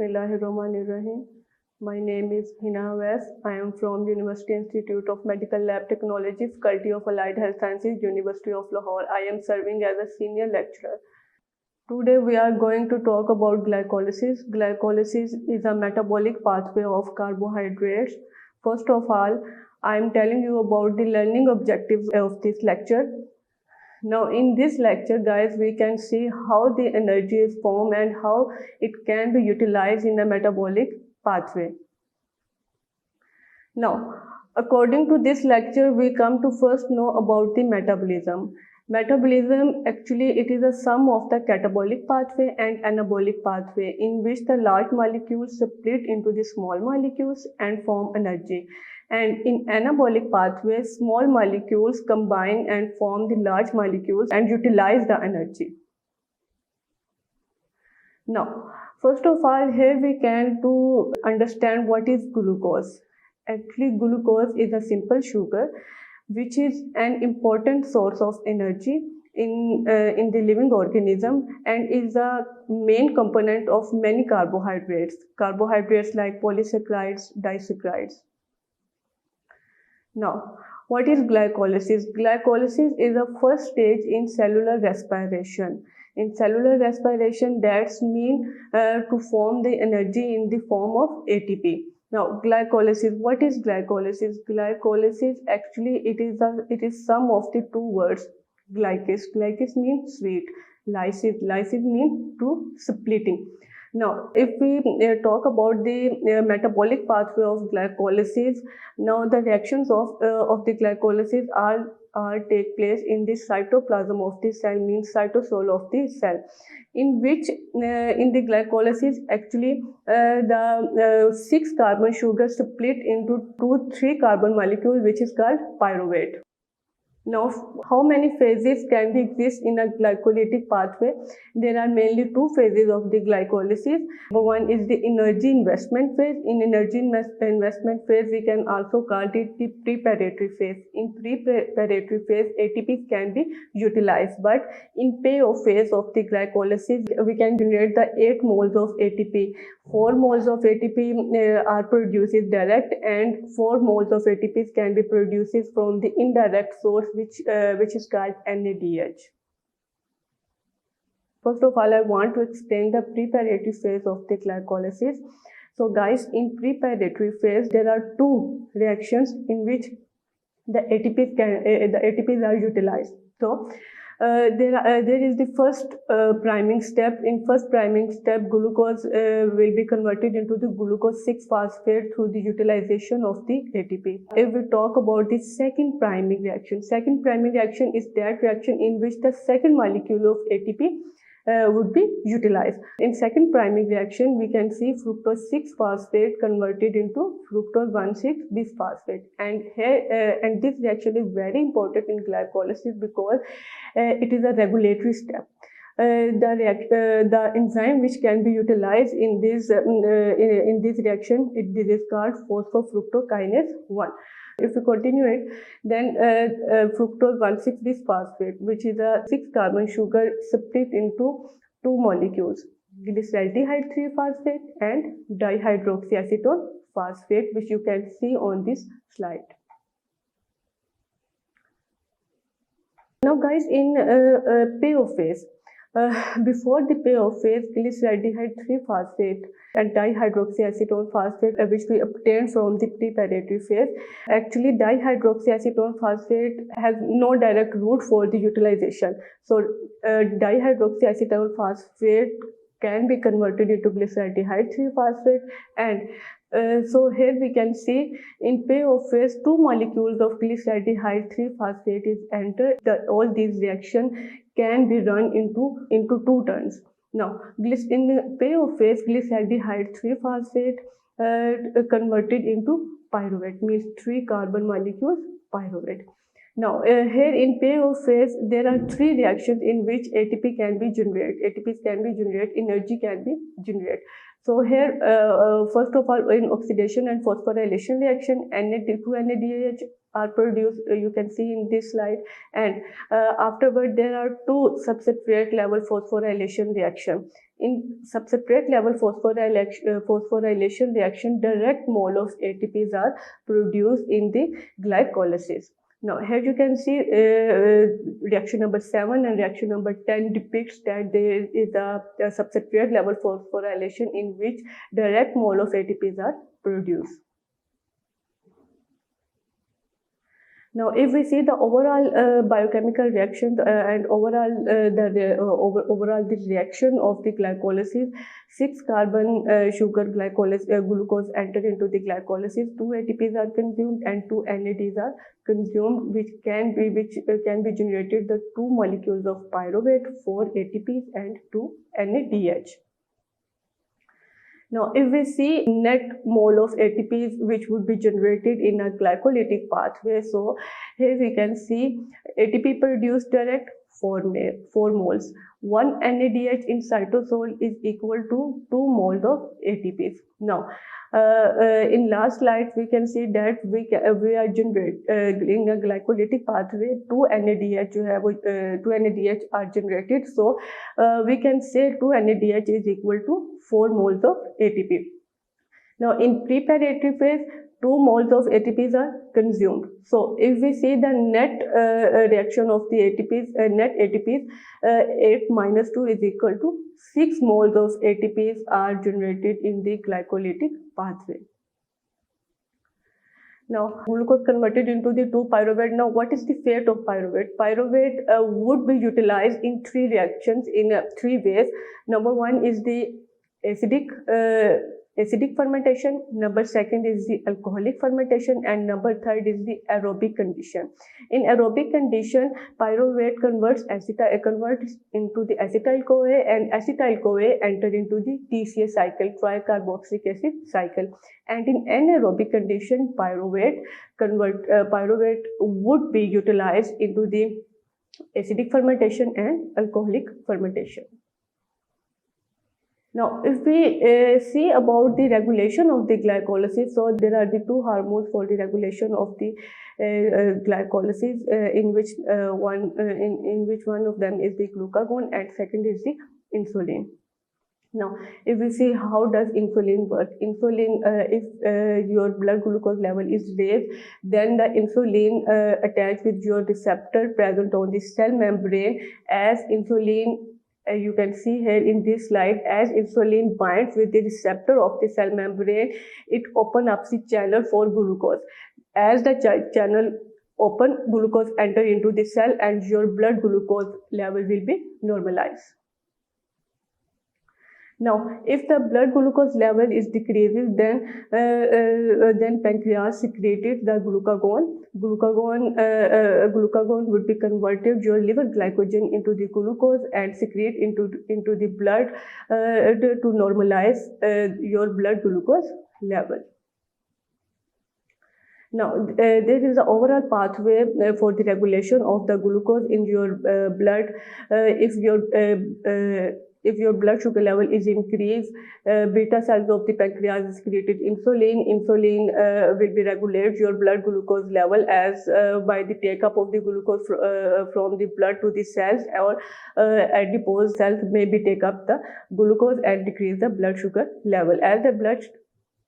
Bismillahirrahmanirrahim. My name is Hina Awais. I am from University Institute of Medical Lab Technology, Faculty of Allied Health Sciences, University of Lahore. I am serving as a senior lecturer. Today we are going to talk about glycolysis. Glycolysis is a metabolic pathway of carbohydrates. First of all, I am telling you about the learning objectives of this lecture. Now in this lecture, guys, we can see how the energy is formed and how it can be utilized in a metabolic pathway. Now, according to this lecture, we come to first know about the metabolism. Metabolism, actually, it is a sum of the catabolic pathway and anabolic pathway in which the large molecules split into the small molecules and form energy. And in anabolic pathways, small molecules combine and form the large molecules and utilize the energy. Now, first of all, here we can to understand what is glucose. Actually, glucose is a simple sugar which is an important source of energy in the living organism and is a main component of many carbohydrates like polysaccharides, disaccharides. Now, what is glycolysis? Glycolysis is the first stage in cellular respiration. In cellular respiration, that's mean to form the energy in the form of ATP. Now, glycolysis. What is glycolysis? Glycolysis, actually, it is sum of the two words. Glykis means sweet. Lysis means to splitting. Now, if we talk about the metabolic pathway of glycolysis, now the reactions of the glycolysis are take place in the cytoplasm of the cell, means cytosol of the cell, in which in the glycolysis actually the 6 carbon sugars split into 2-3 carbon molecule, which is called pyruvate. Now, how many phases can exist in a glycolytic pathway? There are mainly 2 phases of the glycolysis. One is the energy investment phase. In energy investment phase, we can also call it the preparatory phase. In preparatory phase, ATP can be utilized, but in payoff phase of the glycolysis, we can generate the 8 moles of ATP. 4 moles of ATP are produced direct, and 4 moles of ATP can be produced from the indirect source, which is called NADH. First of all, I want to explain the preparatory phase of the glycolysis. So guys, in preparatory phase, there are 2 reactions in which the ATPs are utilized. So there is the first priming step. In first priming step, glucose will be converted into the glucose 6-phosphate through the utilization of the ATP. If we talk about the second priming reaction is that reaction in which the second molecule of ATP would be utilized. In second priming reaction, we can see fructose 6-phosphate converted into fructose 1,6-bisphosphate, and here and this reaction is very important in glycolysis because it is a regulatory step. The enzyme which can be utilized in this reaction, this is called phosphofructokinase 1. If we continue it, then fructose 1,6-bisphosphate, which is a 6 carbon sugar split into 2 molecules, glyceraldehyde 3-phosphate and dihydroxyacetone phosphate, which you can see on this slide. Now guys, in payoff phase, before the payoff phase, glyceraldehyde 3-phosphate and dihydroxyacetone phosphate, which we obtained from the preparatory phase. Actually, dihydroxyacetone phosphate has no direct route for the utilization. So, dihydroxyacetone phosphate can be converted into glyceraldehyde 3-phosphate, and so here we can see in payoff phase 2 molecules of glyceraldehyde 3-phosphate is entered. All these reactions can be run into 2 turns. Now, in the payoff phase, glyceraldehyde 3-phosphate converted into pyruvate, means 3 carbon molecules pyruvate. Now, here in payoff phase, there are three reactions in which ATP can be generated. ATPs can be generated, energy can be generated. So here, first of all, in oxidation and phosphorylation reaction, Na2 NADH are produced. You can see in this slide, and afterward there are two substrate level phosphorylation reaction. In substrate level phosphorylation reaction, direct mole of ATPs are produced in the glycolysis. Now, here you can see reaction number 7 and reaction number 10 depicts that there is a substrate level phosphorylation in which direct mole of ATPs are produced. Now, if we see the overall biochemical reaction and overall the reaction of the glycolysis, 6-carbon sugar glucose enter into the glycolysis. 2 ATPs are consumed and 2 NADs are consumed, which can be generated the 2 molecules of pyruvate, 4 ATPs and 2 NADH. Now, if we see net mole of ATPs which would be generated in a glycolytic pathway, so here we can see ATP produced direct 4 moles. 1 NADH in cytosol is equal to 2 moles of ATPs. Now, in last slide we can see that we are generating in a glycolytic pathway 2 NADH are generated. So we can say 2 NADH is equal to 4 moles of ATP. Now, in preparative phase, 2 moles of ATPs are consumed. So if we see the net reaction of the ATPs, net ATPs, 8 minus 2 is equal to 6 moles of ATPs are generated in the glycolytic pathway. Now, glucose converted into the 2-pyruvate. Now, what is the fate of pyruvate? Pyruvate would be utilized in 3 reactions in 3 ways. Number 1 is the acidic fermentation, number 2 is the alcoholic fermentation, and number 3 is the aerobic condition. In aerobic condition, pyruvate converts into the acetyl-CoA, and acetyl-CoA enter into the TCA cycle, tricarboxylic acid cycle. And in anaerobic condition, pyruvate would be utilized into the acidic fermentation and alcoholic fermentation. Now, if we see about the regulation of the glycolysis, so there are the 2 hormones for the regulation of the glycolysis, in which one of them is the glucagon and second is the insulin. Now, if we see how does insulin work, if your blood glucose level is raised, then the insulin attached with your receptor present on the cell membrane. As insulin, you can see here in this slide, as insulin binds with the receptor of the cell membrane, it opens up the channel for glucose. As the channel open, glucose enter into the cell and your blood glucose level will be normalized. Now, if the blood glucose level is decreases, then pancreas secreted the glucagon. Glucagon would be converted your liver glycogen into the glucose and secrete into the blood to normalize your blood glucose level. Now, there is an overall pathway for the regulation of the glucose in your blood. If your blood sugar level is increased, beta cells of the pancreas secreted insulin. Insulin will be regulate your blood glucose level as by the take up of the glucose from the blood to the cells, or adipose cells may be take up the glucose and decrease the blood sugar level. As the blood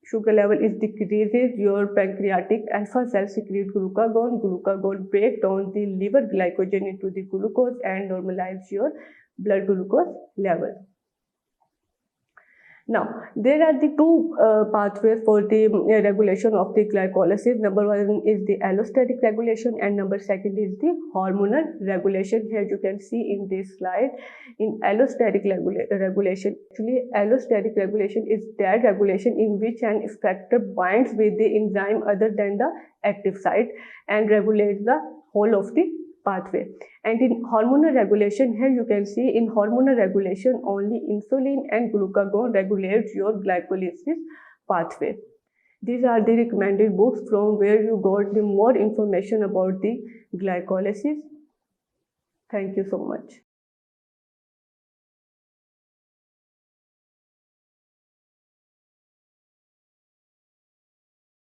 sugar level is decreases, your pancreatic alpha cells secrete glucagon. Glucagon break down the liver glycogen into the glucose and normalize your blood glucose level. Now, there are the 2 pathways for the regulation of the glycolysis. Number 1 is the allostatic regulation and number 2 is the hormonal regulation. Here you can see in this slide, in allostatic regulation, actually allostatic regulation is that regulation in which an effector binds with the enzyme other than the active site and regulates the whole of the pathway. And in hormonal regulation, here you can see in hormonal regulation only insulin and glucagon regulates your glycolysis pathway. These are the recommended books from where you got the more information about the glycolysis. Thank you so much.